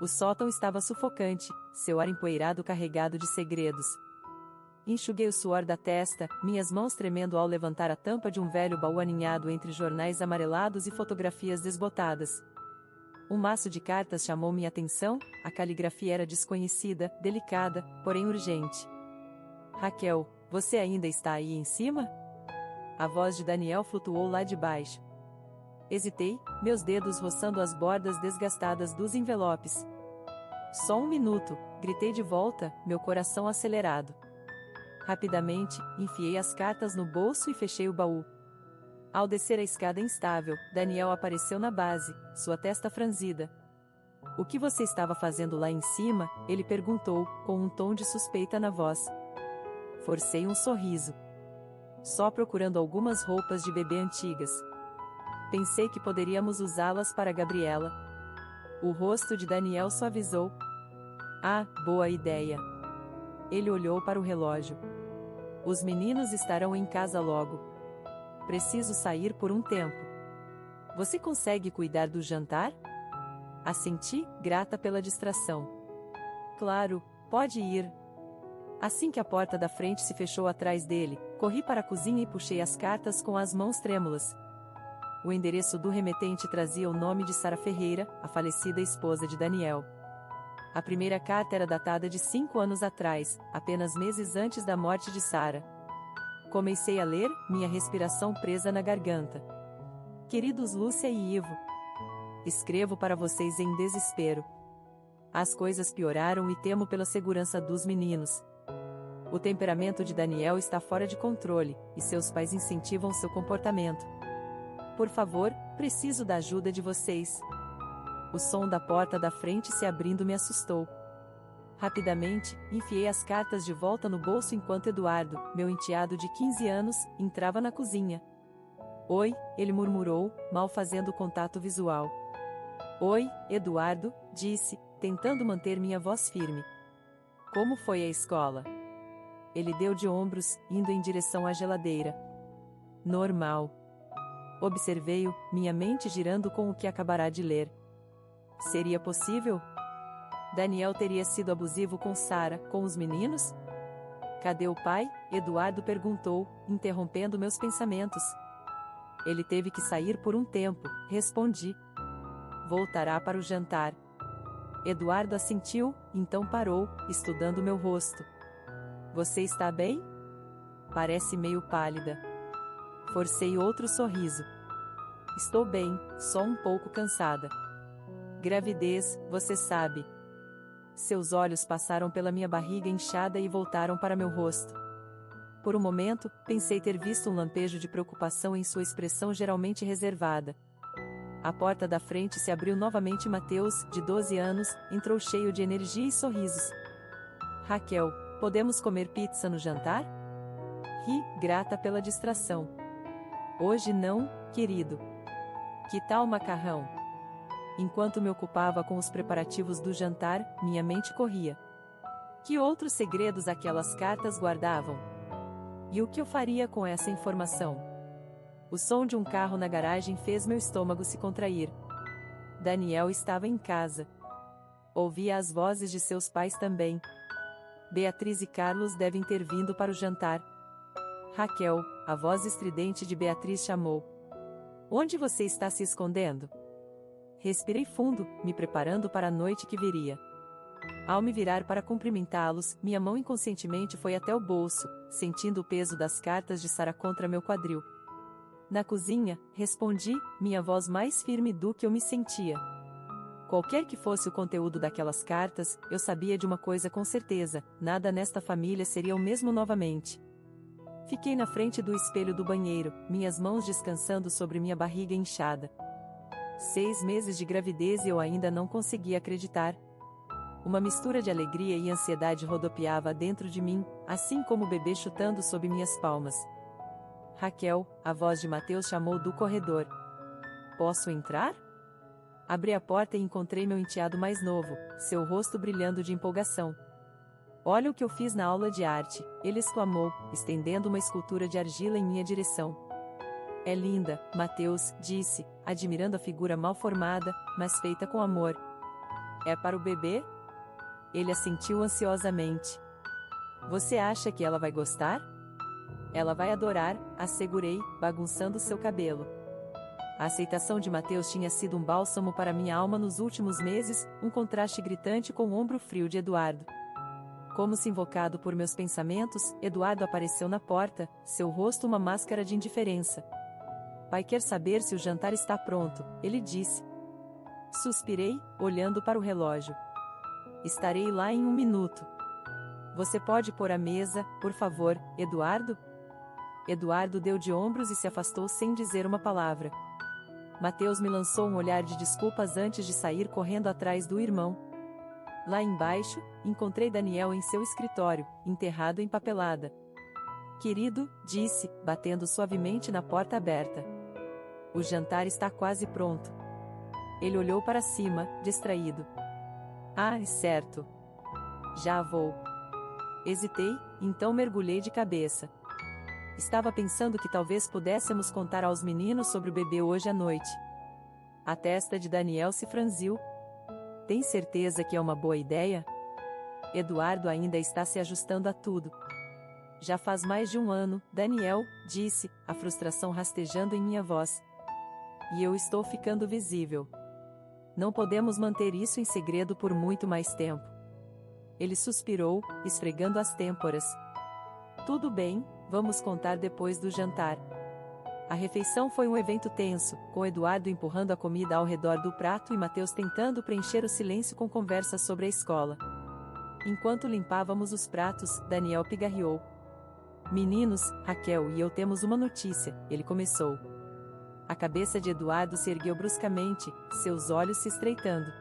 O sótão estava sufocante, seu ar empoeirado carregado de segredos. Enxuguei o suor da testa, minhas mãos tremendo ao levantar a tampa de um velho baú aninhado entre jornais amarelados e fotografias desbotadas. Um maço de cartas chamou minha atenção, a caligrafia era desconhecida, delicada, porém urgente. Raquel, você ainda está aí em cima? A voz de Daniel flutuou lá de baixo. Hesitei, meus dedos roçando as bordas desgastadas dos envelopes. Só um minuto, gritei de volta, meu coração acelerado. Rapidamente, enfiei as cartas no bolso e fechei o baú. Ao descer a escada instável, Daniel apareceu na base, sua testa franzida. O que você estava fazendo lá em cima? Ele perguntou, com um tom de suspeita na voz. Forcei um sorriso. Só procurando algumas roupas de bebê antigas. Pensei que poderíamos usá-las para Gabriela. O rosto de Daniel suavizou. Ah, boa ideia. Ele olhou para o relógio. Os meninos estarão em casa logo. Preciso sair por um tempo. Você consegue cuidar do jantar? Assenti, grata pela distração. Claro, pode ir. Assim que a porta da frente se fechou atrás dele, corri para a cozinha e puxei as cartas com as mãos trêmulas. O endereço do remetente trazia o nome de Sara Ferreira, a falecida esposa de Daniel. A primeira carta era datada de 5 anos atrás, apenas meses antes da morte de Sara. Comecei a ler, minha respiração presa na garganta. Queridos Lúcia e Ivo. Escrevo para vocês em desespero. As coisas pioraram e temo pela segurança dos meninos. O temperamento de Daniel está fora de controle, e seus pais incentivam seu comportamento. Por favor, preciso da ajuda de vocês. O som da porta da frente se abrindo me assustou. Rapidamente, enfiei as cartas de volta no bolso enquanto Eduardo, meu enteado de 15 anos, entrava na cozinha. Oi, ele murmurou, mal fazendo contato visual. Oi, Eduardo, disse, tentando manter minha voz firme. Como foi a escola? Ele deu de ombros, indo em direção à geladeira. Normal. Observei-o, minha mente girando com o que acabará de ler. Seria possível? Daniel teria sido abusivo com Sara, com os meninos? Cadê o pai? Eduardo perguntou, interrompendo meus pensamentos. Ele teve que sair por um tempo, respondi. Voltará para o jantar. Eduardo assentiu, então parou, estudando meu rosto. Você está bem? Parece meio pálida. Forcei outro sorriso. Estou bem, só um pouco cansada. Gravidez, você sabe. Seus olhos passaram pela minha barriga inchada e voltaram para meu rosto. Por um momento, pensei ter visto um lampejo de preocupação em sua expressão geralmente reservada. A porta da frente se abriu novamente e Mateus, de 12 anos, entrou cheio de energia e sorrisos. Raquel, podemos comer pizza no jantar? Ri, grata pela distração. Hoje não, querido. Que tal macarrão? Enquanto me ocupava com os preparativos do jantar, minha mente corria. Que outros segredos aquelas cartas guardavam? E o que eu faria com essa informação? O som de um carro na garagem fez meu estômago se contrair. Daniel estava em casa. Ouvia as vozes de seus pais também. Beatriz e Carlos devem ter vindo para o jantar. Raquel, a voz estridente de Beatriz chamou. Onde você está se escondendo? Respirei fundo, me preparando para a noite que viria. Ao me virar para cumprimentá-los, minha mão inconscientemente foi até o bolso, sentindo o peso das cartas de Sara contra meu quadril. Na cozinha, respondi, minha voz mais firme do que eu me sentia. Qualquer que fosse o conteúdo daquelas cartas, eu sabia de uma coisa com certeza, nada nesta família seria o mesmo novamente. Fiquei na frente do espelho do banheiro, minhas mãos descansando sobre minha barriga inchada. 6 meses de gravidez e eu ainda não conseguia acreditar. Uma mistura de alegria e ansiedade rodopiava dentro de mim, assim como o bebê chutando sob minhas palmas. Raquel, a voz de Mateus chamou do corredor. Posso entrar? Abri a porta e encontrei meu enteado mais novo, seu rosto brilhando de empolgação. Olha o que eu fiz na aula de arte, ele exclamou, estendendo uma escultura de argila em minha direção. É linda, Mateus, disse, admirando a figura mal formada, mas feita com amor. É para o bebê? Ele assentiu ansiosamente. Você acha que ela vai gostar? Ela vai adorar, assegurei, bagunçando seu cabelo. A aceitação de Mateus tinha sido um bálsamo para minha alma nos últimos meses, um contraste gritante com o ombro frio de Eduardo. Como se invocado por meus pensamentos, Eduardo apareceu na porta, seu rosto uma máscara de indiferença. Pai quer saber se o jantar está pronto, ele disse. Suspirei, olhando para o relógio. Estarei lá em 1 minuto. Você pode pôr a mesa, por favor, Eduardo? Eduardo deu de ombros e se afastou sem dizer uma palavra. Mateus me lançou um olhar de desculpas antes de sair correndo atrás do irmão. Lá embaixo, encontrei Daniel em seu escritório, enterrado em papelada. Querido, disse, batendo suavemente na porta aberta. O jantar está quase pronto. Ele olhou para cima, distraído. Ah, é certo. Já vou. Hesitei, então mergulhei de cabeça. Estava pensando que talvez pudéssemos contar aos meninos sobre o bebê hoje à noite. A testa de Daniel se franziu. Tem certeza que é uma boa ideia? Eduardo ainda está se ajustando a tudo. Já faz mais de 1 ano, Daniel, disse, a frustração rastejando em minha voz. E eu estou ficando visível. Não podemos manter isso em segredo por muito mais tempo. Ele suspirou, esfregando as têmporas. Tudo bem, vamos contar depois do jantar. A refeição foi um evento tenso, com Eduardo empurrando a comida ao redor do prato e Mateus tentando preencher o silêncio com conversas sobre a escola. Enquanto limpávamos os pratos, Daniel pigarreou. Meninos, Raquel e eu temos uma notícia, ele começou. A cabeça de Eduardo se ergueu bruscamente, seus olhos se estreitando.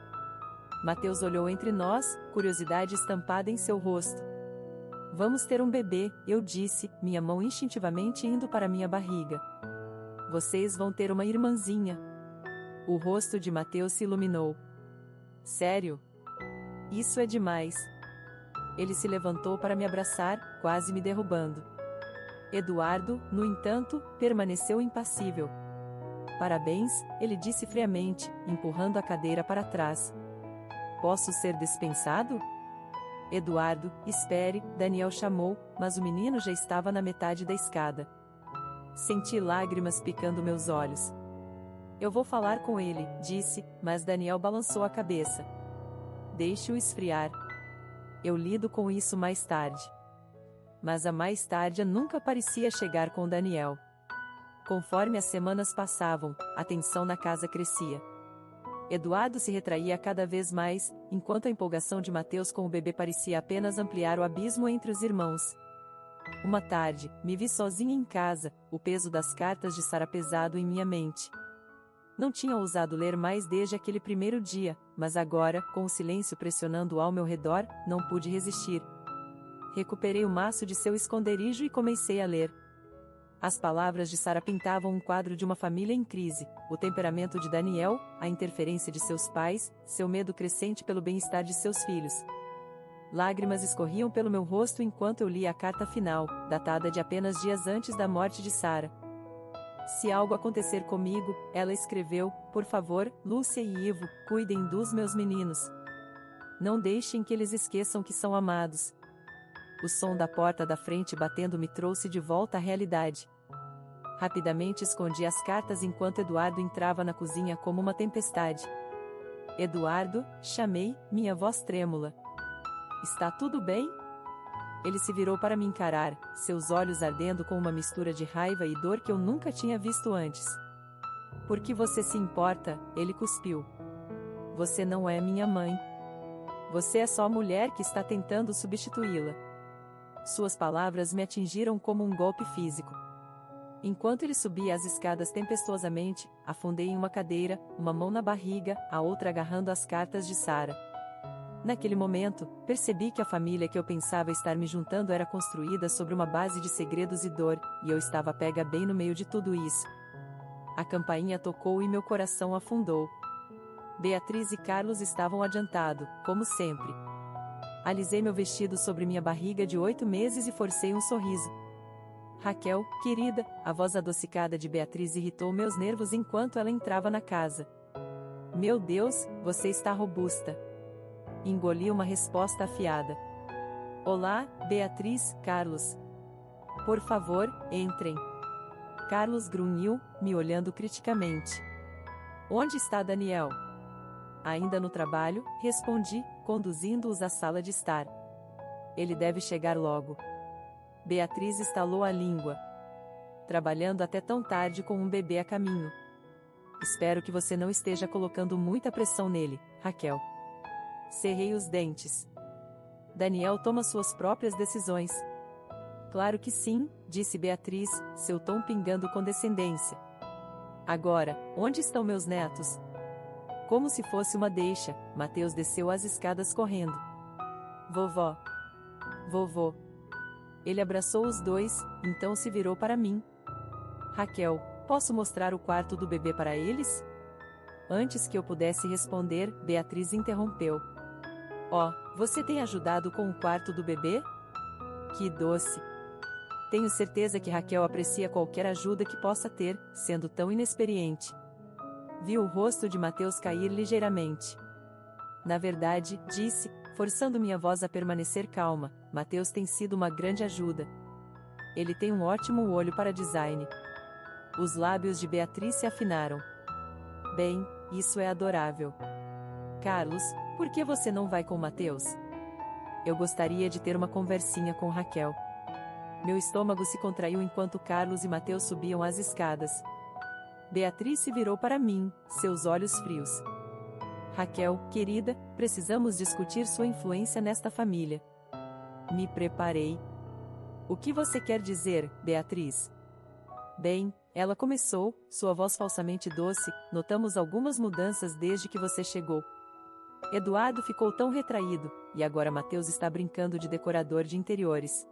Mateus olhou entre nós, curiosidade estampada em seu rosto. Vamos ter um bebê, eu disse, minha mão instintivamente indo para minha barriga. Vocês vão ter uma irmãzinha. O rosto de Mateus se iluminou. Sério? Isso é demais. Ele se levantou para me abraçar, quase me derrubando. Eduardo, no entanto, permaneceu impassível. Parabéns, ele disse friamente, empurrando a cadeira para trás. Posso ser dispensado? Eduardo, espere, Daniel chamou, mas o menino já estava na metade da escada. Senti lágrimas picando meus olhos. Eu vou falar com ele, disse, mas Daniel balançou a cabeça. Deixe-o esfriar. Eu lido com isso mais tarde. Mas a mais tarde nunca parecia chegar com Daniel. Conforme as semanas passavam, a tensão na casa crescia. Eduardo se retraía cada vez mais, enquanto a empolgação de Mateus com o bebê parecia apenas ampliar o abismo entre os irmãos. Uma tarde, me vi sozinha em casa, o peso das cartas de Sara pesado em minha mente. Não tinha ousado ler mais desde aquele primeiro dia, mas agora, com o silêncio pressionando ao meu redor, não pude resistir. Recuperei o maço de seu esconderijo e comecei a ler. As palavras de Sara pintavam um quadro de uma família em crise, o temperamento de Daniel, a interferência de seus pais, seu medo crescente pelo bem-estar de seus filhos. Lágrimas escorriam pelo meu rosto enquanto eu lia a carta final, datada de apenas dias antes da morte de Sara. Se algo acontecer comigo, ela escreveu, por favor, Lúcia e Ivo, cuidem dos meus meninos. Não deixem que eles esqueçam que são amados. O som da porta da frente batendo me trouxe de volta à realidade. Rapidamente escondi as cartas enquanto Eduardo entrava na cozinha como uma tempestade. Eduardo, chamei, minha voz trêmula. Está tudo bem? Ele se virou para me encarar, seus olhos ardendo com uma mistura de raiva e dor que eu nunca tinha visto antes. Por que você se importa? Ele cuspiu. Você não é minha mãe. Você é só a mulher que está tentando substituí-la. Suas palavras me atingiram como um golpe físico. Enquanto ele subia as escadas tempestuosamente, afundei em uma cadeira, uma mão na barriga, a outra agarrando as cartas de Sara. Naquele momento, percebi que a família que eu pensava estar me juntando era construída sobre uma base de segredos e dor, e eu estava pega bem no meio de tudo isso. A campainha tocou e meu coração afundou. Beatriz e Carlos estavam adiantado, como sempre. Alisei meu vestido sobre minha barriga de 8 meses e forcei um sorriso. Raquel, querida, a voz adocicada de Beatriz irritou meus nervos enquanto ela entrava na casa. Meu Deus, você está robusta. Engoli uma resposta afiada. Olá, Beatriz, Carlos. Por favor, entrem. Carlos grunhiu, me olhando criticamente. Onde está Daniel? Ainda no trabalho, respondi, conduzindo-os à sala de estar. Ele deve chegar logo. Beatriz estalou a língua. Trabalhando até tão tarde com um bebê a caminho. Espero que você não esteja colocando muita pressão nele, Raquel. Cerrei os dentes. Daniel toma suas próprias decisões. Claro que sim, disse Beatriz, seu tom pingando condescendência. Agora, onde estão meus netos? Como se fosse uma deixa, Mateus desceu as escadas correndo. Vovó. Vovô. Ele abraçou os dois, então se virou para mim. Raquel, posso mostrar o quarto do bebê para eles? Antes que eu pudesse responder, Beatriz interrompeu. Oh, você tem ajudado com o quarto do bebê? Que doce! Tenho certeza que Raquel aprecia qualquer ajuda que possa ter, sendo tão inexperiente. Vi o rosto de Mateus cair ligeiramente. Na verdade, disse, forçando minha voz a permanecer calma, Mateus tem sido uma grande ajuda. Ele tem um ótimo olho para design. Os lábios de Beatriz se afinaram. Bem, isso é adorável. Carlos, por que você não vai com Mateus? Eu gostaria de ter uma conversinha com Raquel. Meu estômago se contraiu enquanto Carlos e Mateus subiam as escadas. Beatriz se virou para mim, seus olhos frios. Raquel, querida, precisamos discutir sua influência nesta família. Me preparei. O que você quer dizer, Beatriz? Bem, ela começou, sua voz falsamente doce, notamos algumas mudanças desde que você chegou. Eduardo ficou tão retraído, e agora Mateus está brincando de decorador de interiores.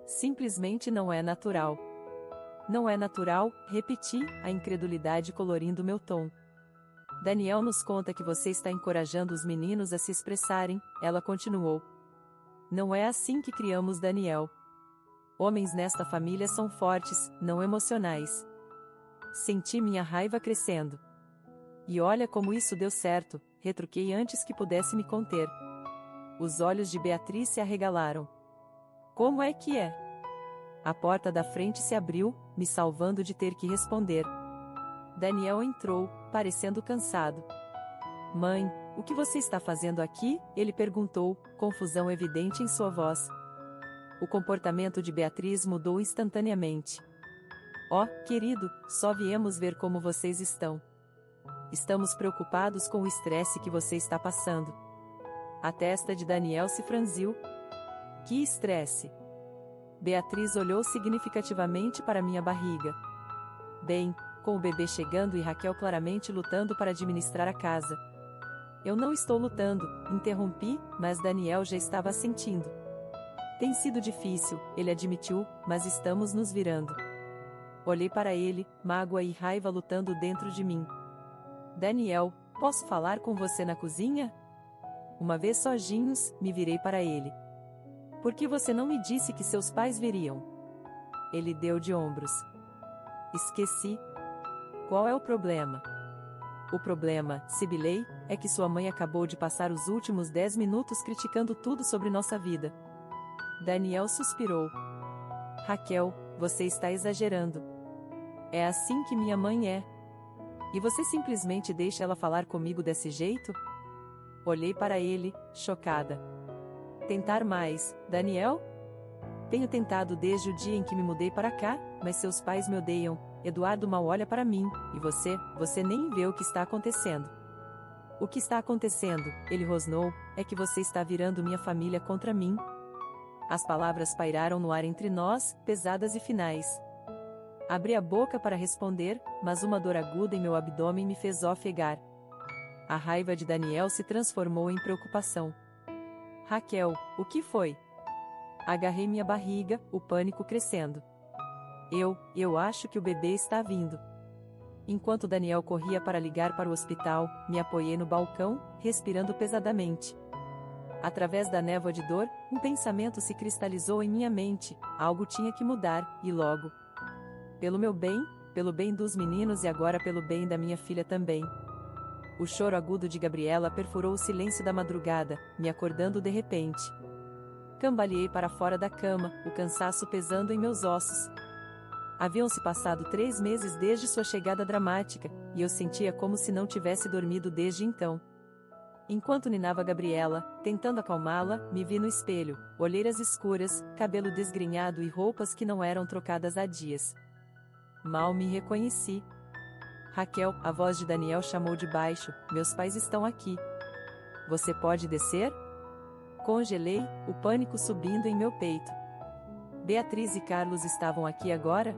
Simplesmente não é natural. Não é natural, repeti, a incredulidade colorindo meu tom. Daniel nos conta que você está encorajando os meninos a se expressarem, ela continuou. Não é assim que criamos Daniel. Homens nesta família são fortes, não emocionais. Senti minha raiva crescendo. E olha como isso deu certo, retruquei antes que pudesse me conter. Os olhos de Beatriz se arregalaram. Como é que é? A porta da frente se abriu, me salvando de ter que responder. Daniel entrou, parecendo cansado. Mãe, o que você está fazendo aqui? Ele perguntou, confusão evidente em sua voz. O comportamento de Beatriz mudou instantaneamente. Oh, querido, só viemos ver como vocês estão. Estamos preocupados com o estresse que você está passando. A testa de Daniel se franziu. Que estresse? Beatriz olhou significativamente para minha barriga. Bem, com o bebê chegando e Raquel claramente lutando para administrar a casa. Eu não estou lutando, interrompi, mas Daniel já estava sentindo. Tem sido difícil, ele admitiu, mas estamos nos virando. Olhei para ele, mágoa e raiva lutando dentro de mim. Daniel, posso falar com você na cozinha? Uma vez sozinhos, me virei para ele. Por que você não me disse que seus pais viriam? Ele deu de ombros. Esqueci. Qual é o problema? O problema, sibilei, é que sua mãe acabou de passar os últimos 10 minutos criticando tudo sobre nossa vida. Daniel suspirou. Raquel, você está exagerando. É assim que minha mãe é. E você simplesmente deixa ela falar comigo desse jeito? Olhei para ele, chocada. Tentar mais, Daniel? Tenho tentado desde o dia em que me mudei para cá, mas seus pais me odeiam. Eduardo mal olha para mim, e você nem vê o que está acontecendo. O que está acontecendo, ele rosnou, é que você está virando minha família contra mim. As palavras pairaram no ar entre nós, pesadas e finais. Abri a boca para responder, mas uma dor aguda em meu abdômen me fez ofegar. A raiva de Daniel se transformou em preocupação. Raquel, o que foi? Agarrei minha barriga, o pânico crescendo. Eu acho que o bebê está vindo. Enquanto Daniel corria para ligar para o hospital, me apoiei no balcão, respirando pesadamente. Através da névoa de dor, um pensamento se cristalizou em minha mente, algo tinha que mudar, e logo. Pelo meu bem, pelo bem dos meninos e agora pelo bem da minha filha também. O choro agudo de Gabriela perfurou o silêncio da madrugada, me acordando de repente. Cambaleei para fora da cama, o cansaço pesando em meus ossos. Haviam-se passado 3 meses desde sua chegada dramática, e eu sentia como se não tivesse dormido desde então. Enquanto ninava Gabriela, tentando acalmá-la, me vi no espelho, olheiras escuras, cabelo desgrenhado e roupas que não eram trocadas há dias. Mal me reconheci. Raquel, a voz de Daniel chamou de baixo, meus pais estão aqui. Você pode descer? Congelei, o pânico subindo em meu peito. Beatriz e Carlos estavam aqui agora?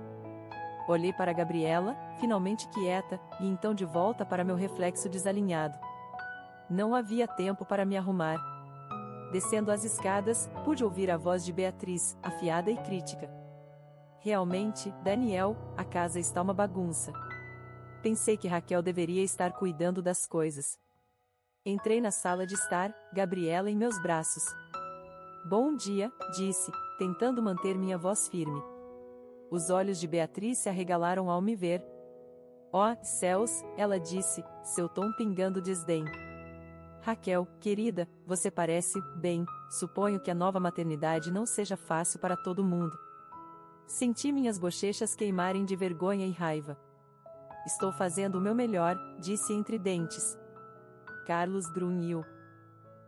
Olhei para Gabriela, finalmente quieta, e então de volta para meu reflexo desalinhado. Não havia tempo para me arrumar. Descendo as escadas, pude ouvir a voz de Beatriz, afiada e crítica. Realmente, Daniel, a casa está uma bagunça. Pensei que Raquel deveria estar cuidando das coisas. Entrei na sala de estar, Gabriela em meus braços. Bom dia, disse, tentando manter minha voz firme. Os olhos de Beatriz se arregalaram ao me ver. Oh, céus, ela disse, seu tom pingando desdém. Raquel, querida, você parece, bem, suponho que a nova maternidade não seja fácil para todo mundo. Senti minhas bochechas queimarem de vergonha e raiva. Estou fazendo o meu melhor, disse entre dentes. Carlos grunhiu.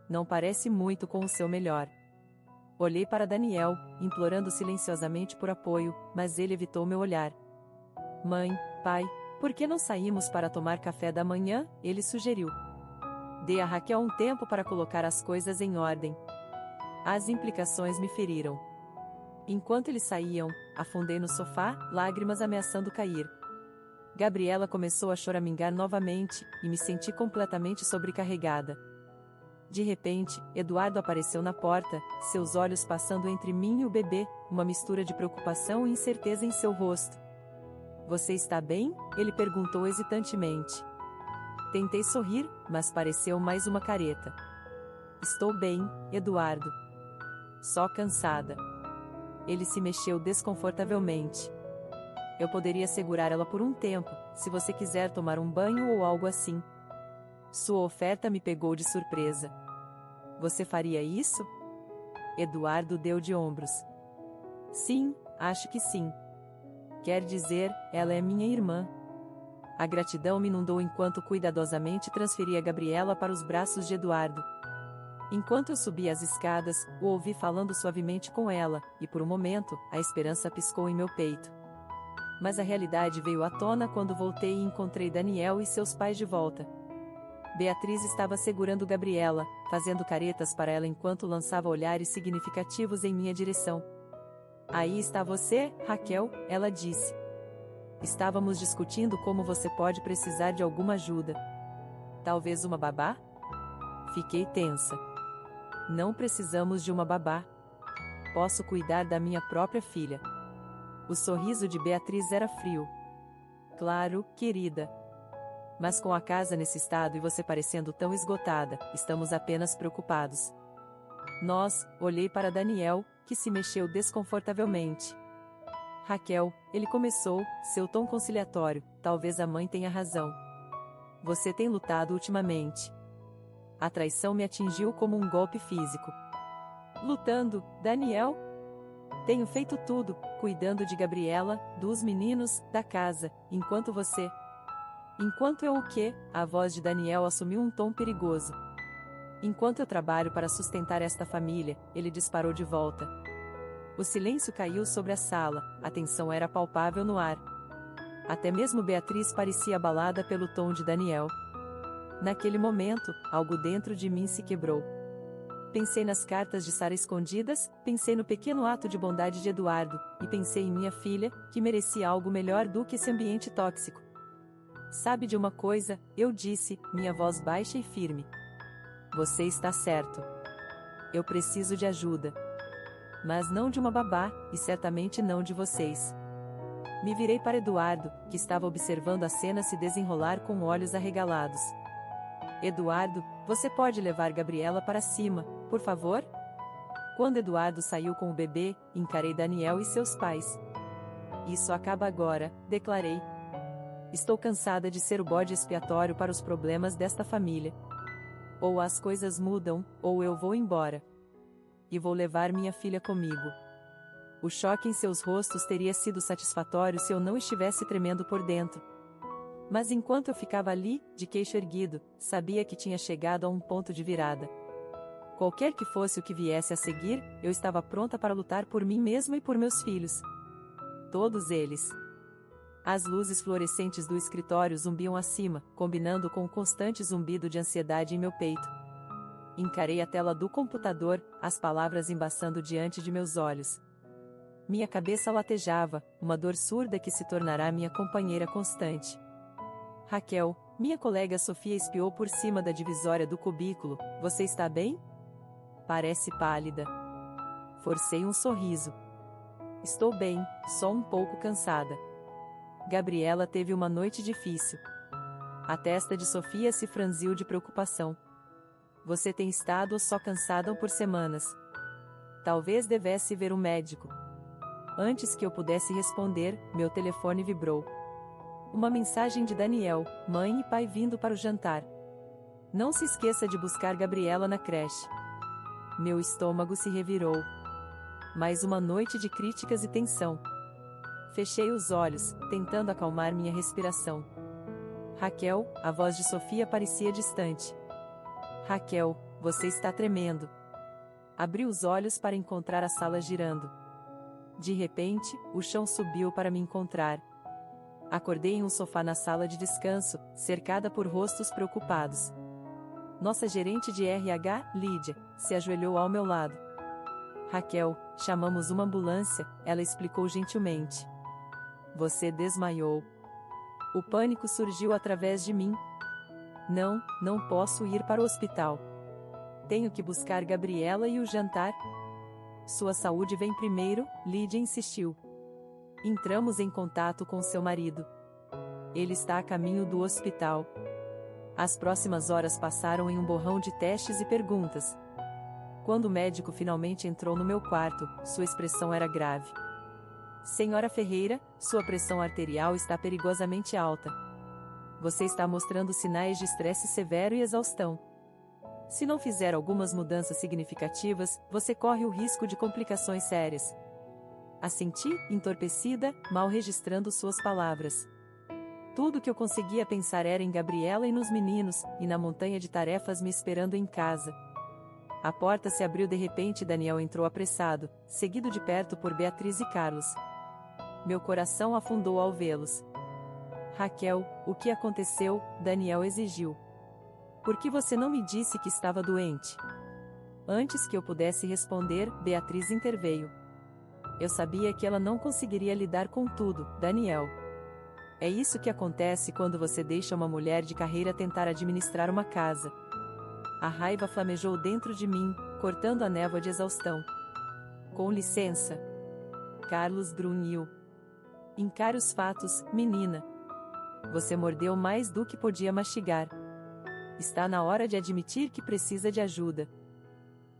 Não parece muito com o seu melhor. Olhei para Daniel, implorando silenciosamente por apoio, mas ele evitou meu olhar. Mãe, pai, por que não saímos para tomar café da manhã? Ele sugeriu. Dei a Raquel um tempo para colocar as coisas em ordem. As implicações me feriram. Enquanto eles saíam, afundei no sofá, lágrimas ameaçando cair. Gabriela começou a choramingar novamente, e me senti completamente sobrecarregada. De repente, Eduardo apareceu na porta, seus olhos passando entre mim e o bebê, uma mistura de preocupação e incerteza em seu rosto. Você está bem? Ele perguntou hesitantemente. Tentei sorrir, mas pareceu mais uma careta. Estou bem, Eduardo. Só cansada. Ele se mexeu desconfortavelmente. Eu poderia segurar ela por um tempo, se você quiser tomar um banho ou algo assim. Sua oferta me pegou de surpresa. Você faria isso? Eduardo deu de ombros. Sim, acho que sim. Quer dizer, ela é minha irmã. A gratidão me inundou enquanto cuidadosamente transferia Gabriela para os braços de Eduardo. Enquanto eu subia as escadas, o ouvi falando suavemente com ela, e por um momento, a esperança piscou em meu peito. Mas a realidade veio à tona quando voltei e encontrei Daniel e seus pais de volta. Beatriz estava segurando Gabriela, fazendo caretas para ela enquanto lançava olhares significativos em minha direção. Aí está você, Raquel, ela disse. Estávamos discutindo como você pode precisar de alguma ajuda. Talvez uma babá? Fiquei tensa. Não precisamos de uma babá. Posso cuidar da minha própria filha. O sorriso de Beatriz era frio. Claro, querida. Mas com a casa nesse estado e você parecendo tão esgotada, estamos apenas preocupados. Olhei para Daniel, que se mexeu desconfortavelmente. Raquel, ele começou, seu tom conciliatório, talvez a mãe tenha razão. Você tem lutado ultimamente. A traição me atingiu como um golpe físico. Lutando, Daniel? Tenho feito tudo, cuidando de Gabriela, dos meninos, da casa, enquanto você... Enquanto eu o quê? A voz de Daniel assumiu um tom perigoso. Enquanto eu trabalho para sustentar esta família, ele disparou de volta. O silêncio caiu sobre a sala, a tensão era palpável no ar. Até mesmo Beatriz parecia abalada pelo tom de Daniel. Naquele momento, algo dentro de mim se quebrou. Pensei nas cartas de Sara escondidas, pensei no pequeno ato de bondade de Eduardo, e pensei em minha filha, que merecia algo melhor do que esse ambiente tóxico. Sabe de uma coisa, eu disse, minha voz baixa e firme. Você está certo. Eu preciso de ajuda. Mas não de uma babá, e certamente não de vocês. Me virei para Eduardo, que estava observando a cena se desenrolar com olhos arregalados. Eduardo, você pode levar Gabriela para cima, por favor? Quando Eduardo saiu com o bebê, encarei Daniel e seus pais. Isso acaba agora, declarei. Estou cansada de ser o bode expiatório para os problemas desta família. Ou as coisas mudam, ou eu vou embora. E vou levar minha filha comigo. O choque em seus rostos teria sido satisfatório se eu não estivesse tremendo por dentro. Mas enquanto eu ficava ali, de queixo erguido, sabia que tinha chegado a um ponto de virada. Qualquer que fosse o que viesse a seguir, eu estava pronta para lutar por mim mesma e por meus filhos. Todos eles. As luzes fluorescentes do escritório zumbiam acima, combinando com o constante zumbido de ansiedade em meu peito. Encarei a tela do computador, as palavras embaçando diante de meus olhos. Minha cabeça latejava, uma dor surda que se tornará minha companheira constante. Raquel, minha colega Sofia espiou por cima da divisória do cubículo. Você está bem? Parece pálida. Forcei um sorriso. Estou bem, só um pouco cansada. Gabriela teve uma noite difícil. A testa de Sofia se franziu de preocupação. Você tem estado só cansada por semanas. Talvez devesse ver um médico. Antes que eu pudesse responder, meu telefone vibrou. Uma mensagem de Daniel, mãe e pai vindo para o jantar. Não se esqueça de buscar Gabriela na creche. Meu estômago se revirou. Mais uma noite de críticas e tensão. Fechei os olhos, tentando acalmar minha respiração. Raquel, a voz de Sofia parecia distante. Raquel, você está tremendo. Abri os olhos para encontrar a sala girando. De repente, o chão subiu para me encontrar. Acordei em um sofá na sala de descanso, cercada por rostos preocupados. Nossa gerente de RH, Lídia, se ajoelhou ao meu lado. Raquel, chamamos uma ambulância, ela explicou gentilmente. Você desmaiou. O pânico surgiu através de mim. Não posso ir para o hospital. Tenho que buscar Gabriela e o jantar. Sua saúde vem primeiro, Lídia insistiu. Entramos em contato com seu marido. Ele está a caminho do hospital. As próximas horas passaram em um borrão de testes e perguntas. Quando o médico finalmente entrou no meu quarto, sua expressão era grave. Senhora Ferreira, sua pressão arterial está perigosamente alta. Você está mostrando sinais de estresse severo e exaustão. Se não fizer algumas mudanças significativas, você corre o risco de complicações sérias. Assenti, entorpecida, mal registrando suas palavras. Tudo que eu conseguia pensar era em Gabriela e nos meninos, e na montanha de tarefas me esperando em casa. A porta se abriu de repente e Daniel entrou apressado, seguido de perto por Beatriz e Carlos. Meu coração afundou ao vê-los. Raquel, o que aconteceu? Daniel exigiu. Por que você não me disse que estava doente? Antes que eu pudesse responder, Beatriz interveio. Eu sabia que ela não conseguiria lidar com tudo, Daniel. É isso que acontece quando você deixa uma mulher de carreira tentar administrar uma casa. A raiva flamejou dentro de mim, cortando a névoa de exaustão. Com licença. Carlos grunhiu. Encare os fatos, menina. Você mordeu mais do que podia mastigar. Está na hora de admitir que precisa de ajuda.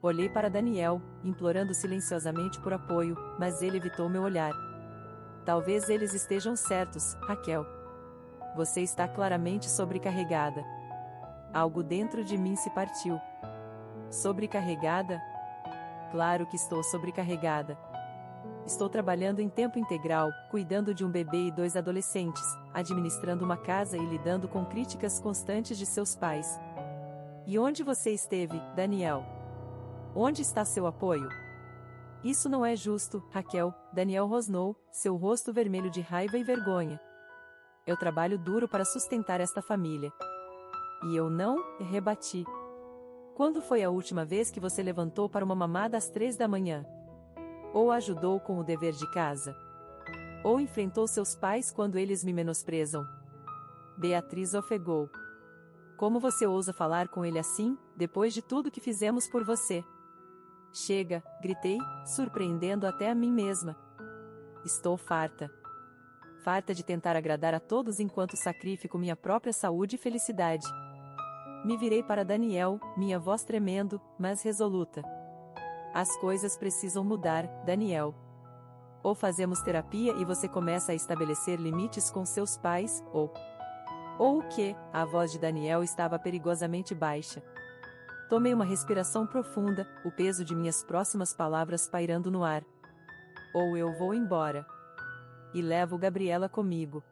Olhei para Daniel, implorando silenciosamente por apoio, mas ele evitou meu olhar. Talvez eles estejam certos, Raquel. Você está claramente sobrecarregada. Algo dentro de mim se partiu. Sobrecarregada? Claro que estou sobrecarregada. Estou trabalhando em tempo integral, cuidando de um bebê e 2 adolescentes, administrando uma casa e lidando com críticas constantes de seus pais. E onde você esteve, Daniel? Onde está seu apoio? Isso não é justo, Raquel, Daniel rosnou, seu rosto vermelho de raiva e vergonha. Eu trabalho duro para sustentar esta família. E eu não, rebati. Quando foi a última vez que você levantou para uma mamada às 3 da manhã? Ou ajudou com o dever de casa? Ou enfrentou seus pais quando eles me menosprezam? Beatriz ofegou. Como você ousa falar com ele assim, depois de tudo que fizemos por você? Chega, gritei, surpreendendo até a mim mesma. Estou farta. Farta de tentar agradar a todos enquanto sacrifico minha própria saúde e felicidade. Me virei para Daniel, minha voz tremendo, mas resoluta. As coisas precisam mudar, Daniel. Ou fazemos terapia e você começa a estabelecer limites com seus pais, ou o quê? A voz de Daniel estava perigosamente baixa. Tomei uma respiração profunda, o peso de minhas próximas palavras pairando no ar. Ou eu vou embora. E levo Gabriela comigo.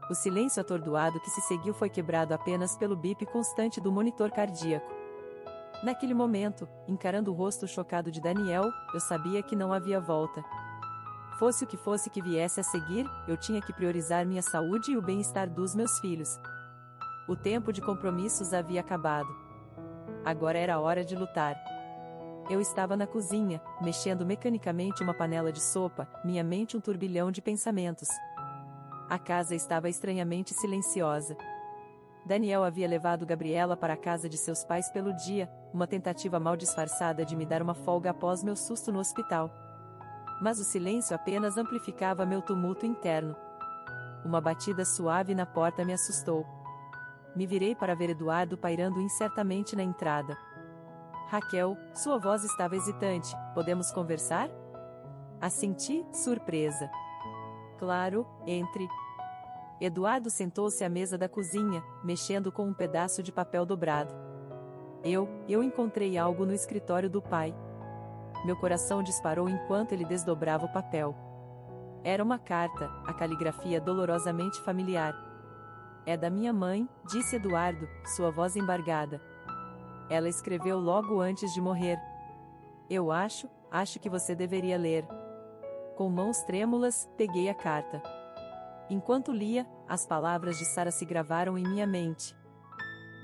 O silêncio atordoado que se seguiu foi quebrado apenas pelo bip constante do monitor cardíaco. Naquele momento, encarando o rosto chocado de Daniel, eu sabia que não havia volta. Fosse o que fosse que viesse a seguir, eu tinha que priorizar minha saúde e o bem-estar dos meus filhos. O tempo de compromissos havia acabado. Agora era hora de lutar. Eu estava na cozinha, mexendo mecanicamente uma panela de sopa, minha mente um turbilhão de pensamentos. A casa estava estranhamente silenciosa. Daniel havia levado Gabriela para a casa de seus pais pelo dia, uma tentativa mal disfarçada de me dar uma folga após meu susto no hospital. Mas o silêncio apenas amplificava meu tumulto interno. Uma batida suave na porta me assustou. Me virei para ver Eduardo pairando incertamente na entrada. Raquel, sua voz estava hesitante, podemos conversar? Assenti, surpresa. Claro, entre. Eduardo sentou-se à mesa da cozinha, mexendo com um pedaço de papel dobrado. Eu encontrei algo no escritório do pai. Meu coração disparou enquanto ele desdobrava o papel. Era uma carta, a caligrafia dolorosamente familiar. É da minha mãe, disse Eduardo, sua voz embargada. Ela escreveu logo antes de morrer. Eu acho que você deveria ler. Com mãos trêmulas, peguei a carta. Enquanto lia, as palavras de Sara se gravaram em minha mente.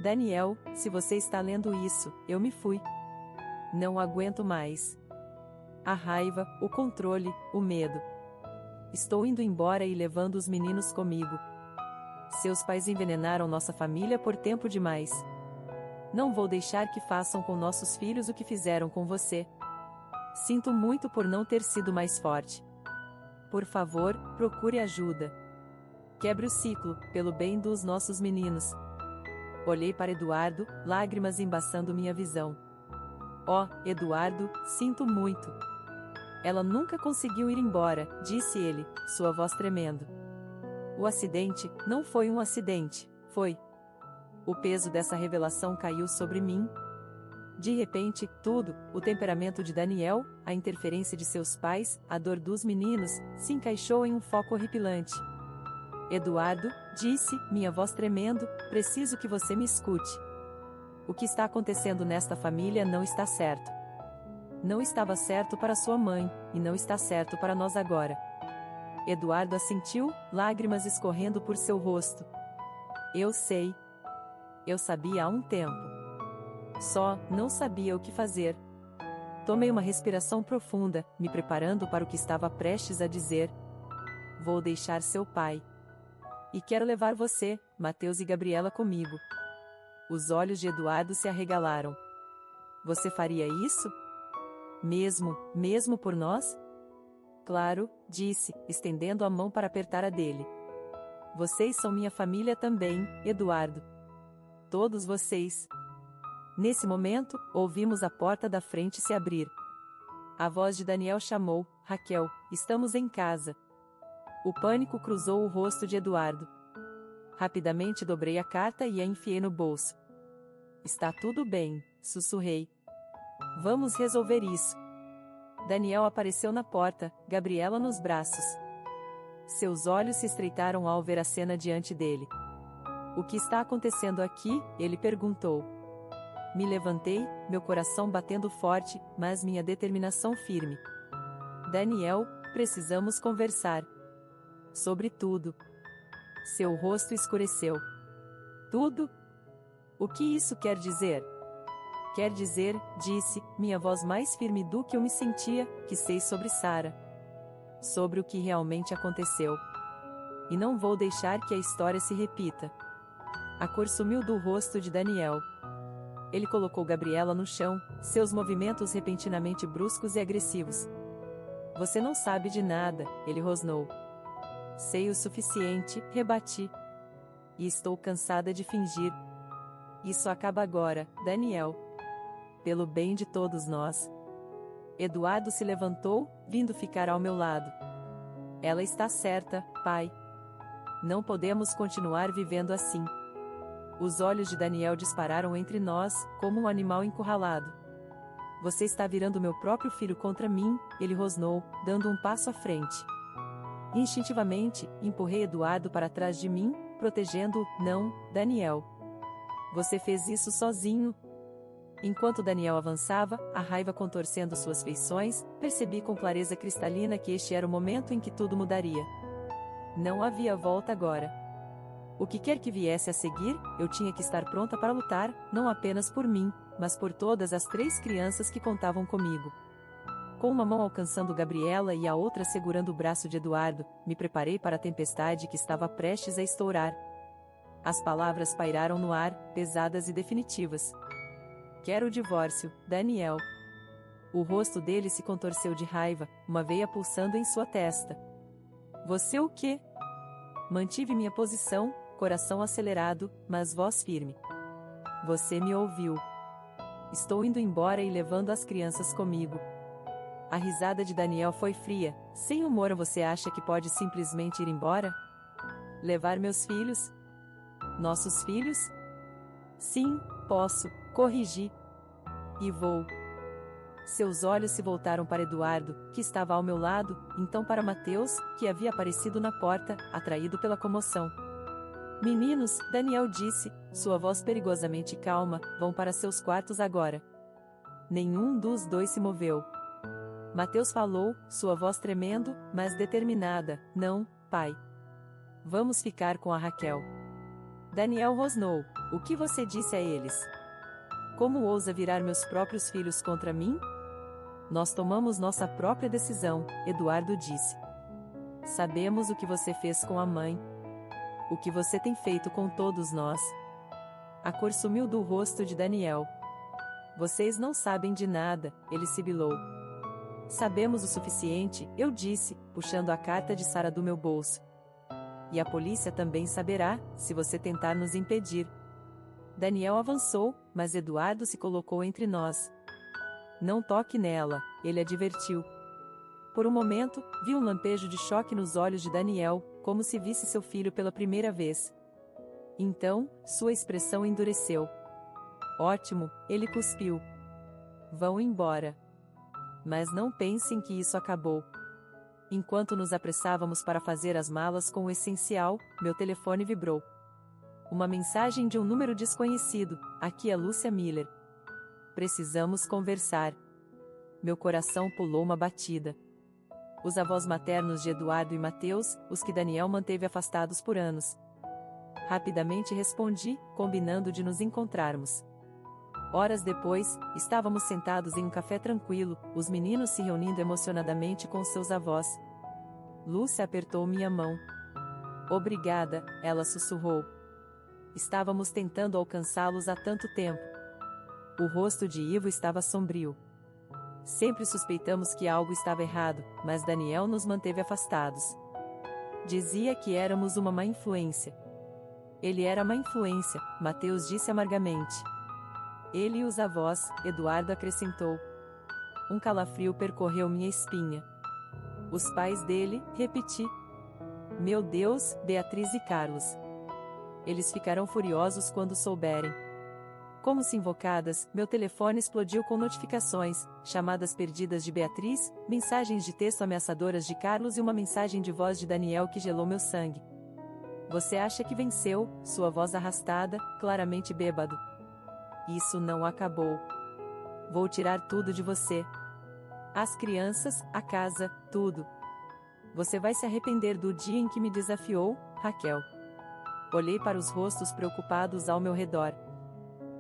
Daniel, se você está lendo isso, eu me fui. Não aguento mais. A raiva, o controle, o medo. Estou indo embora e levando os meninos comigo. Seus pais envenenaram nossa família por tempo demais. Não vou deixar que façam com nossos filhos o que fizeram com você. Sinto muito por não ter sido mais forte. Por favor, procure ajuda. Quebre o ciclo, pelo bem dos nossos meninos. Olhei para Eduardo, lágrimas embaçando minha visão. Oh, Eduardo, sinto muito. Ela nunca conseguiu ir embora, disse ele, sua voz tremendo. O acidente não foi um acidente, foi. O peso dessa revelação caiu sobre mim. De repente, tudo, o temperamento de Daniel, a interferência de seus pais, a dor dos meninos, se encaixou em um foco horripilante. Eduardo, disse, minha voz tremendo, preciso que você me escute. O que está acontecendo nesta família não está certo. Não estava certo para sua mãe, e não está certo para nós agora. Eduardo assentiu, lágrimas escorrendo por seu rosto. Eu sei. Eu sabia há um tempo. Só, não sabia o que fazer. Tomei uma respiração profunda, me preparando para o que estava prestes a dizer. Vou deixar seu pai. E quero levar você, Mateus e Gabriela comigo. Os olhos de Eduardo se arregalaram. Você faria isso? Mesmo por nós? Claro, disse, estendendo a mão para apertar a dele. Vocês são minha família também, Eduardo. Todos vocês. Nesse momento, ouvimos a porta da frente se abrir. A voz de Daniel chamou, Raquel, estamos em casa. O pânico cruzou o rosto de Eduardo. Rapidamente dobrei a carta e a enfiei no bolso. Está tudo bem, sussurrei. Vamos resolver isso. Daniel apareceu na porta, Gabriela nos braços. Seus olhos se estreitaram ao ver a cena diante dele. O que está acontecendo aqui? Ele perguntou. Me levantei, meu coração batendo forte, mas minha determinação firme. Daniel, precisamos conversar. Sobre tudo. Seu rosto escureceu. Tudo? O que isso quer dizer? Quer dizer, disse, minha voz mais firme do que eu me sentia, que sei sobre Sara. Sobre o que realmente aconteceu. E não vou deixar que a história se repita. A cor sumiu do rosto de Daniel. Ele colocou Gabriela no chão, seus movimentos repentinamente bruscos e agressivos. Você não sabe de nada, ele rosnou. Sei o suficiente, rebati. E estou cansada de fingir. Isso acaba agora, Daniel. Pelo bem de todos nós. Eduardo se levantou, vindo ficar ao meu lado. Ela está certa, pai. Não podemos continuar vivendo assim. Os olhos de Daniel dispararam entre nós, como um animal encurralado. Você está virando meu próprio filho contra mim, ele rosnou, dando um passo à frente. Instintivamente, empurrei Eduardo para trás de mim, protegendo-o. Não, Daniel. Você fez isso sozinho. Enquanto Daniel avançava, a raiva contorcendo suas feições, percebi com clareza cristalina que este era o momento em que tudo mudaria. Não havia volta agora. O que quer que viesse a seguir, eu tinha que estar pronta para lutar, não apenas por mim, mas por todas as 3 crianças que contavam comigo. Com uma mão alcançando Gabriela e a outra segurando o braço de Eduardo, me preparei para a tempestade que estava prestes a estourar. As palavras pairaram no ar, pesadas e definitivas. Quero o divórcio, Daniel. O rosto dele se contorceu de raiva, uma veia pulsando em sua testa. Você o quê? Mantive minha posição, coração acelerado, mas voz firme. Você me ouviu. Estou indo embora e levando as crianças comigo. A risada de Daniel foi fria. Sem humor, você acha que pode simplesmente ir embora? Levar meus filhos? Nossos filhos? Sim, posso, corrigi. E vou. Seus olhos se voltaram para Eduardo, que estava ao meu lado, então para Mateus, que havia aparecido na porta, atraído pela comoção. Meninos, Daniel disse, sua voz perigosamente calma, vão para seus quartos agora. Nenhum dos 2 se moveu. Mateus falou, sua voz tremendo, mas determinada, não, pai. Vamos ficar com a Raquel. Daniel rosnou, o que você disse a eles? Como ousa virar meus próprios filhos contra mim? Nós tomamos nossa própria decisão, Eduardo disse. Sabemos o que você fez com a mãe. O que você tem feito com todos nós. A cor sumiu do rosto de Daniel. Vocês não sabem de nada, ele sibilou. Sabemos o suficiente, eu disse, puxando a carta de Sara do meu bolso. E a polícia também saberá, se você tentar nos impedir. Daniel avançou, mas Eduardo se colocou entre nós. Não toque nela, ele advertiu. Por um momento, vi um lampejo de choque nos olhos de Daniel, como se visse seu filho pela primeira vez. Então, sua expressão endureceu. Ótimo, ele cuspiu. Vão embora. Mas não pensem que isso acabou. Enquanto nos apressávamos para fazer as malas com o essencial, meu telefone vibrou. Uma mensagem de um número desconhecido, aqui é Lúcia Miller. Precisamos conversar. Meu coração pulou uma batida. Os avós maternos de Eduardo e Mateus, os que Daniel manteve afastados por anos. Rapidamente respondi, combinando de nos encontrarmos. Horas depois, estávamos sentados em um café tranquilo, os meninos se reunindo emocionadamente com seus avós. Lúcia apertou minha mão. Obrigada, ela sussurrou. Estávamos tentando alcançá-los há tanto tempo. O rosto de Ivo estava sombrio. Sempre suspeitamos que algo estava errado, mas Daniel nos manteve afastados. Dizia que éramos uma má influência. Ele era má influência, Mateus disse amargamente. Ele e os avós, Eduardo acrescentou. Um calafrio percorreu minha espinha. Os pais dele, repeti. Meu Deus, Beatriz e Carlos. Eles ficarão furiosos quando souberem. Como se invocadas, meu telefone explodiu com notificações, chamadas perdidas de Beatriz, mensagens de texto ameaçadoras de Carlos e uma mensagem de voz de Daniel que gelou meu sangue. Você acha que venceu, sua voz arrastada, claramente bêbado. Isso não acabou. Vou tirar tudo de você. As crianças, a casa, tudo. Você vai se arrepender do dia em que me desafiou, Raquel. Olhei para os rostos preocupados ao meu redor.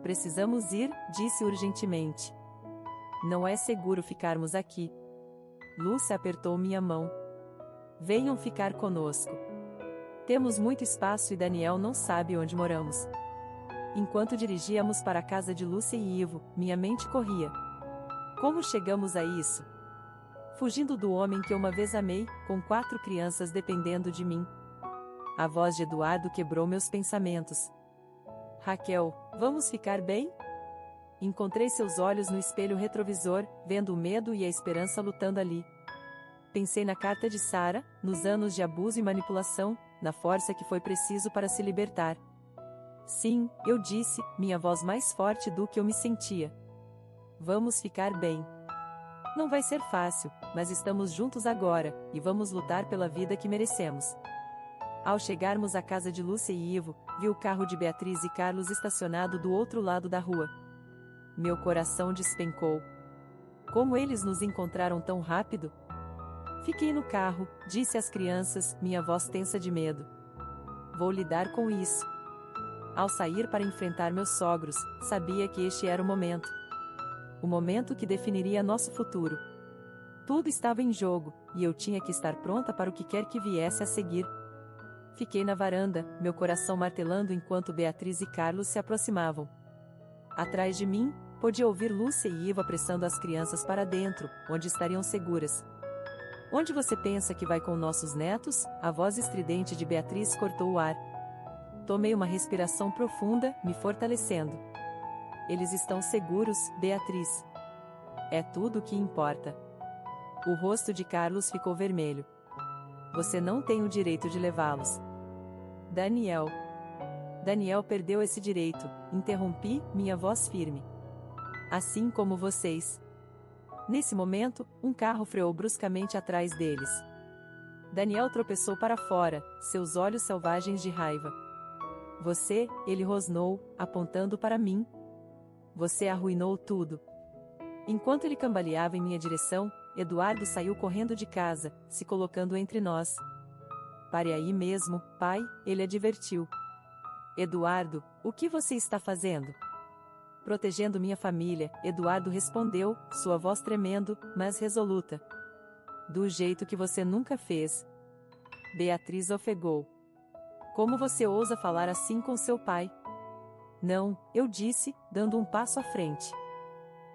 Precisamos ir, disse urgentemente. Não é seguro ficarmos aqui. Lúcia apertou minha mão. Venham ficar conosco. Temos muito espaço e Daniel não sabe onde moramos. Enquanto dirigíamos para a casa de Lúcia e Ivo, minha mente corria. Como chegamos a isso? Fugindo do homem que uma vez amei, com 4 crianças dependendo de mim. A voz de Eduardo quebrou meus pensamentos. Raquel, vamos ficar bem? Encontrei seus olhos no espelho retrovisor, vendo o medo e a esperança lutando ali. Pensei na carta de Sarah, nos anos de abuso e manipulação, na força que foi preciso para se libertar. Sim, eu disse, minha voz mais forte do que eu me sentia. Vamos ficar bem. Não vai ser fácil, mas estamos juntos agora, e vamos lutar pela vida que merecemos. Ao chegarmos à casa de Lúcia e Ivo, vi o carro de Beatriz e Carlos estacionado do outro lado da rua. Meu coração despencou. Como eles nos encontraram tão rápido? Fiquei no carro, disse às crianças, minha voz tensa de medo. Vou lidar com isso. Ao sair para enfrentar meus sogros, sabia que este era o momento. O momento que definiria nosso futuro. Tudo estava em jogo, e eu tinha que estar pronta para o que quer que viesse a seguir. Fiquei na varanda, meu coração martelando enquanto Beatriz e Carlos se aproximavam. Atrás de mim, podia ouvir Lúcia e Ivo apressando as crianças para dentro, onde estariam seguras. Onde você pensa que vai com nossos netos? A voz estridente de Beatriz cortou o ar. Tomei uma respiração profunda, me fortalecendo. Eles estão seguros, Beatriz. É tudo o que importa. O rosto de Carlos ficou vermelho. Você não tem o direito de levá-los. Daniel. Daniel perdeu esse direito, interrompi, minha voz firme. Assim como vocês. Nesse momento, um carro freou bruscamente atrás deles. Daniel tropeçou para fora, seus olhos selvagens de raiva. Você, ele rosnou, apontando para mim. Você arruinou tudo. Enquanto ele cambaleava em minha direção, Eduardo saiu correndo de casa, se colocando entre nós. Pare aí mesmo, pai, ele advertiu. Eduardo, o que você está fazendo? Protegendo minha família, Eduardo respondeu, sua voz tremendo, mas resoluta. Do jeito que você nunca fez. Beatriz ofegou. Como você ousa falar assim com seu pai? Não, eu disse, dando um passo à frente.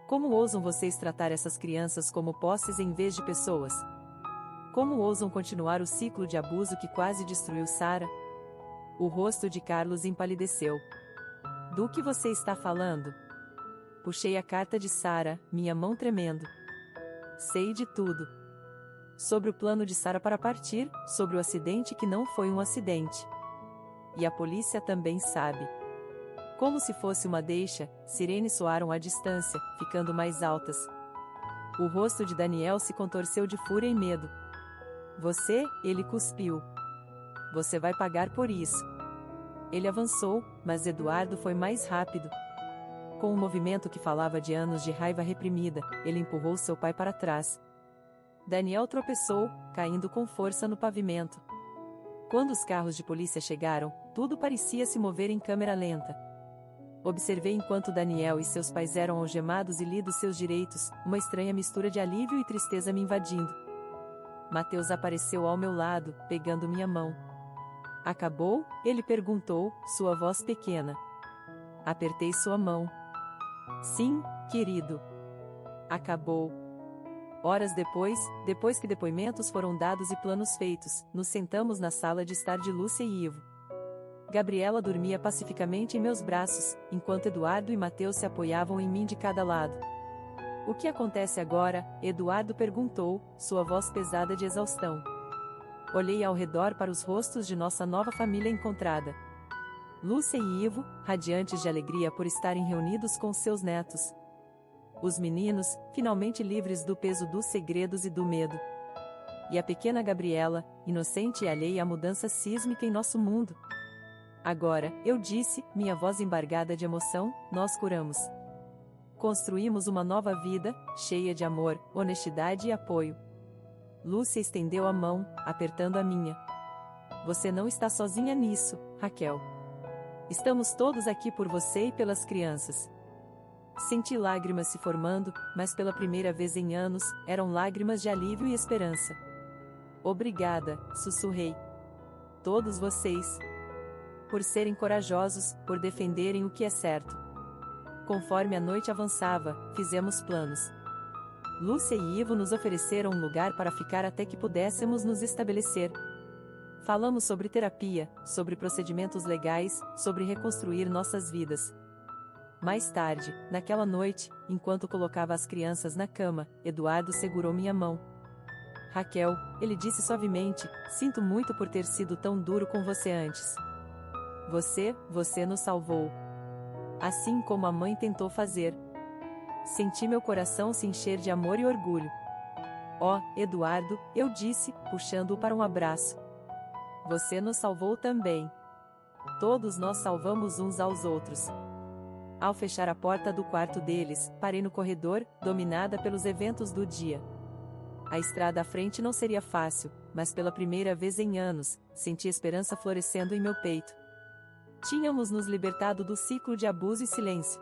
Como ousam vocês tratar essas crianças como posses em vez de pessoas? Como ousam continuar o ciclo de abuso que quase destruiu Sarah? O rosto de Carlos empalideceu. Do que você está falando? Puxei a carta de Sarah, minha mão tremendo. Sei de tudo. Sobre o plano de Sarah para partir, sobre o acidente que não foi um acidente. E a polícia também sabe. Como se fosse uma deixa, sirenes soaram à distância, ficando mais altas. O rosto de Daniel se contorceu de fúria e medo. Você, ele cuspiu. Você vai pagar por isso. Ele avançou, mas Eduardo foi mais rápido. Com um movimento que falava de anos de raiva reprimida, ele empurrou seu pai para trás. Daniel tropeçou, caindo com força no pavimento. Quando os carros de polícia chegaram, tudo parecia se mover em câmera lenta. Observei enquanto Daniel e seus pais eram algemados e lidos seus direitos, uma estranha mistura de alívio e tristeza me invadindo. Mateus apareceu ao meu lado, pegando minha mão. Acabou? Ele perguntou, sua voz pequena. Apertei sua mão. Sim, querido. Acabou. Horas depois que depoimentos foram dados e planos feitos, nos sentamos na sala de estar de Lúcia e Ivo. Gabriela dormia pacificamente em meus braços, enquanto Eduardo e Mateus se apoiavam em mim de cada lado. O que acontece agora? Eduardo perguntou, sua voz pesada de exaustão. Olhei ao redor para os rostos de nossa nova família encontrada. Lúcia e Ivo, radiantes de alegria por estarem reunidos com seus netos. Os meninos, finalmente livres do peso dos segredos e do medo. E a pequena Gabriela, inocente e alheia à mudança sísmica em nosso mundo. Agora, eu disse, minha voz embargada de emoção, nós curamos. Construímos uma nova vida, cheia de amor, honestidade e apoio. Lúcia estendeu a mão, apertando a minha. Você não está sozinha nisso, Raquel. Estamos todos aqui por você e pelas crianças. Senti lágrimas se formando, mas pela primeira vez em anos, eram lágrimas de alívio e esperança. Obrigada, sussurrei. Todos vocês. Por serem corajosos, por defenderem o que é certo. Conforme a noite avançava, fizemos planos. Lúcia e Ivo nos ofereceram um lugar para ficar até que pudéssemos nos estabelecer. Falamos sobre terapia, sobre procedimentos legais, sobre reconstruir nossas vidas. Mais tarde, naquela noite, enquanto colocava as crianças na cama, Eduardo segurou minha mão. Raquel, ele disse suavemente, sinto muito por ter sido tão duro com você antes. Você nos salvou. Assim como a mãe tentou fazer. Senti meu coração se encher de amor e orgulho. Oh, Eduardo, eu disse, puxando-o para um abraço. Você nos salvou também. Todos nós salvamos uns aos outros. Ao fechar a porta do quarto deles, parei no corredor, dominada pelos eventos do dia. A estrada à frente não seria fácil, mas pela primeira vez em anos, senti esperança florescendo em meu peito. Tínhamos nos libertado do ciclo de abuso e silêncio.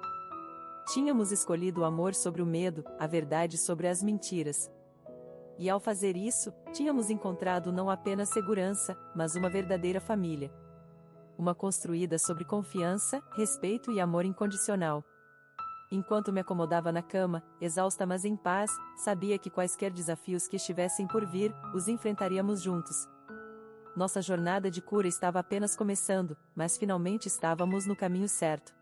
Tínhamos escolhido o amor sobre o medo, a verdade sobre as mentiras. E ao fazer isso, tínhamos encontrado não apenas segurança, mas uma verdadeira família. Uma construída sobre confiança, respeito e amor incondicional. Enquanto me acomodava na cama, exausta mas em paz, sabia que quaisquer desafios que estivessem por vir, os enfrentaríamos juntos. Nossa jornada de cura estava apenas começando, mas finalmente estávamos no caminho certo.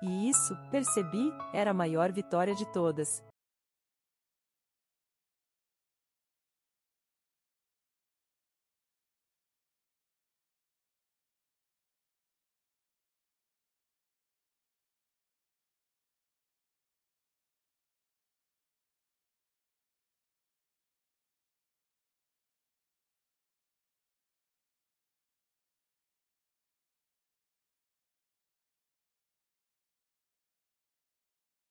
E isso, percebi, era a maior vitória de todas.